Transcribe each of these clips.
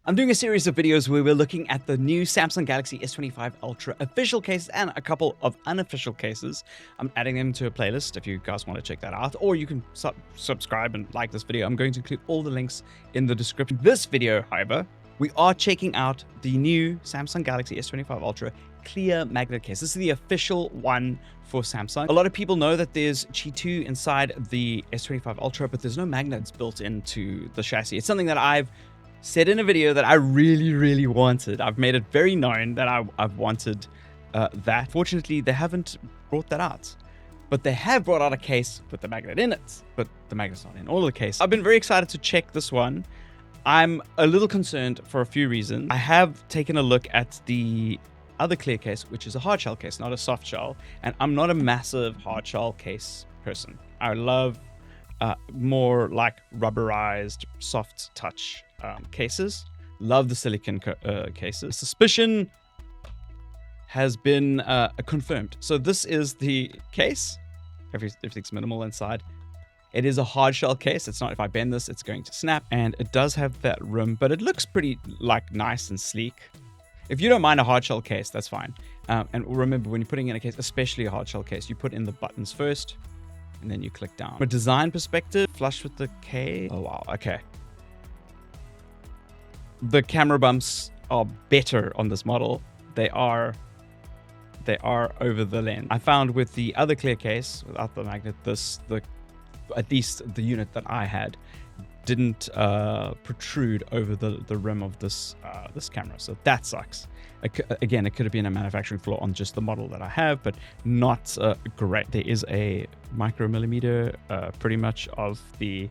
I'm doing a series of videos where we're looking at the new Samsung Galaxy S25 Ultra official cases and a couple of unofficial cases. I'm adding them to a playlist if you guys want to check that out, or you can subscribe and like this video. I'm going to include all the links in the description. This video, however, we are checking out the new Samsung Galaxy S25 Ultra clear magnet case. This is the official one for Samsung. A lot of people know that there's Qi2 inside the S25 Ultra, but there's no magnets built into the chassis. It's something that I've said in a video that I really wanted. I've made it very known that I've wanted that. Fortunately, they haven't brought that out, but they have brought out a case with the magnet in it, but the magnet's not in all of the cases. I've been very excited to check this one. I'm a little concerned for a few reasons. I have taken a look at the other clear case, which is a hard shell case, not a soft shell, and I'm not a massive hard shell case person. I love more like rubberized, soft touch cases. Love the silicon cases. Suspicion has been confirmed. So this is the case. Everything's minimal inside. It is a hard shell case. It's not, if I bend this, it's going to snap. And it does have that rim, but it looks pretty like nice and sleek. If you don't mind a hard shell case, that's fine. And remember, when you're putting in a case, especially a hard shell case, you put in the buttons first, and then you click down. From a design perspective, flush with the case. Oh wow, okay. The camera bumps are better on this model. They are over the lens. I found with the other clear case without the magnet, at least the unit that I had didn't protrude over the rim of this camera, so that sucks. Again, it could have been a manufacturing flaw on just the model that I have, but not great. There is a micromillimeter pretty much of the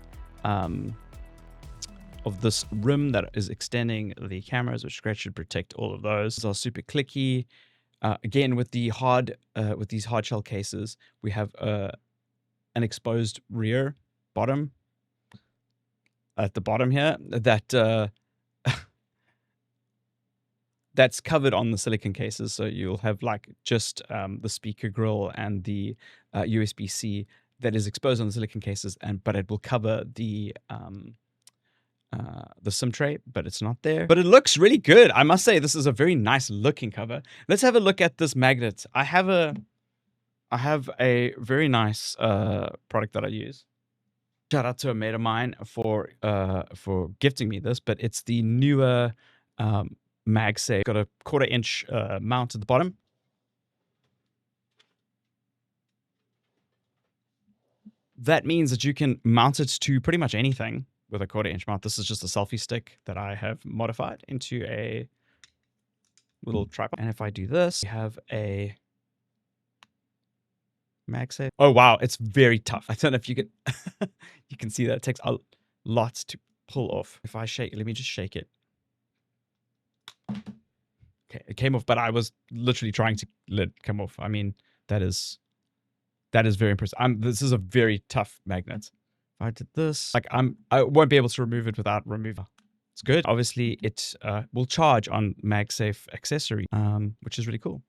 of this rim that is extending the cameras, which should protect all of those. These are super clicky. Again, with these hard shell cases, we have an exposed rear bottom at the bottom here that that's covered on the silicon cases. So you'll have like just the speaker grill and the USB-C that is exposed on the silicon cases, but it will cover the SIM tray, but it's not there. But it looks really good. I must say, this is a very nice looking cover. Let's have a look at this magnet. I have a very nice product that I use. Shout out to a mate of mine for gifting me this, but it's the newer MagSafe. Got a 1/4 inch mount at the bottom. That means that you can mount it to pretty much anything with a 1/4 inch mount. This is just a selfie stick that I have modified into a little tripod. And if I do this, we have a MagSafe. Oh wow, it's very tough. I don't know if you can you can see that it takes a lot to pull off. If I shake, let me just shake it. Okay, it came off, but I was literally trying to let it come off. I mean, that is very impressive. This is a very tough magnet. If I did this, like I won't be able to remove it without remover. It's good. Obviously, it will charge on MagSafe accessory, which is really cool.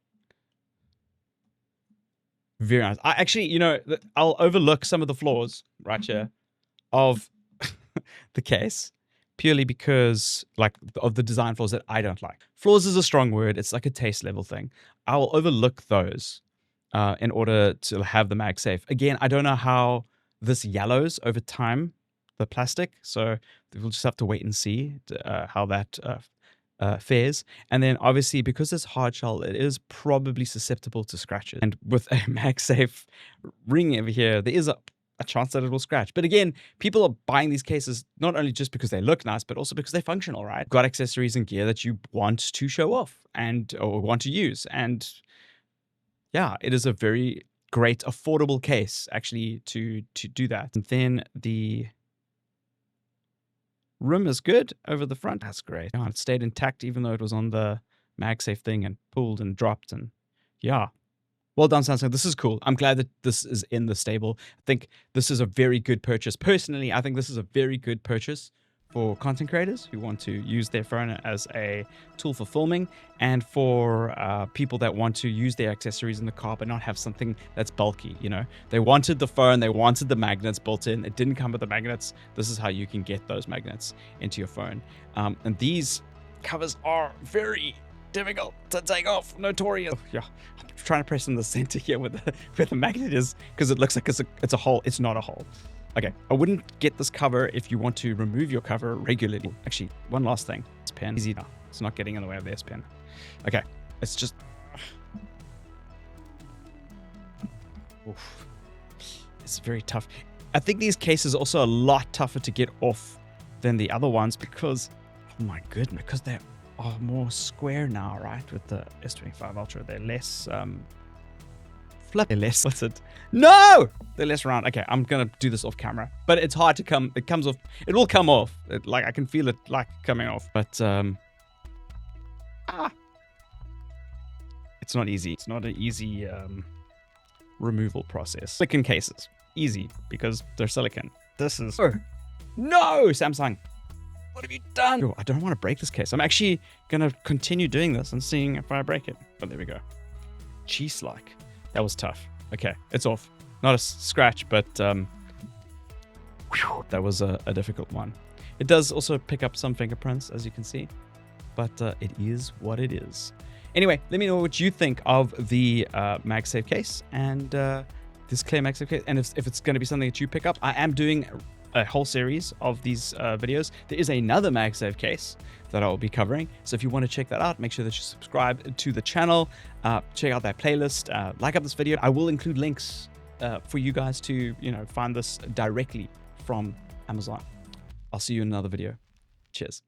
Very nice. I actually, I'll overlook some of the flaws right here of the case purely because of the design flaws that I don't like. Flaws is a strong word. It's like a taste level thing. I will overlook those in order to have the MagSafe. Again, I don't know how this yellows over time, the plastic. So we'll just have to wait and see how that fares. And then obviously, because it's hard shell, it is probably susceptible to scratches. And with a MagSafe ring over here, there is a chance that it will scratch. But again, people are buying these cases not only just because they look nice, but also because they're functional, right? Got accessories and gear that you want to show off or want to use. And yeah, it is a very great, affordable case actually to do that. And then the rim is good over the front. That's great. Yeah, it stayed intact even though it was on the MagSafe thing and pulled and dropped. And yeah, well done, Samsung. This is cool. I'm glad that this is in the stable. I think this is a very good purchase. Personally, I think this is a very good purchase for content creators who want to use their phone as a tool for filming, and for people that want to use their accessories in the car but not have something that's bulky. They wanted the phone, they wanted the magnets built in. It didn't come with the magnets. This is how you can get those magnets into your phone. And these covers are very difficult to take off. Notorious. Oh, yeah, I'm trying to press in the center here where the magnet is because it looks like it's a hole. It's not a hole. Okay, I wouldn't get this cover if you want to remove your cover regularly. Actually, one last thing. This pen, easy now. It's not getting in the way of the S Pen. Okay, it's just. Oof. It's very tough. I think these cases are also a lot tougher to get off than the other ones because, oh my goodness, because they're more square now, right? With the S25 Ultra, they're less flip. They're less. What's it? No, they're less round. Okay, I'm gonna do this off camera, but it's hard to come. It comes off. It will come off. Like I can feel it like coming off, but it's not easy. It's not an easy removal process. Silicon cases, easy because they're silicon. This is no, Samsung. What have you done? Oh, I don't want to break this case. I'm actually gonna continue doing this and seeing if I break it. But there we go. Jeez, like that was tough. Okay, it's off. Not a scratch, but whew, that was a difficult one. It does also pick up some fingerprints, as you can see, but it is what it is. Anyway, let me know what you think of the MagSafe case and this clear MagSafe case, and if it's going to be something that you pick up. I am doing a whole series of these videos. There is another MagSafe case that I will be covering, so if you want to check that out, make sure that you subscribe to the channel, check out that playlist, like up this video. I will include links for you guys to find this directly from Amazon. I'll see you in another video. Cheers.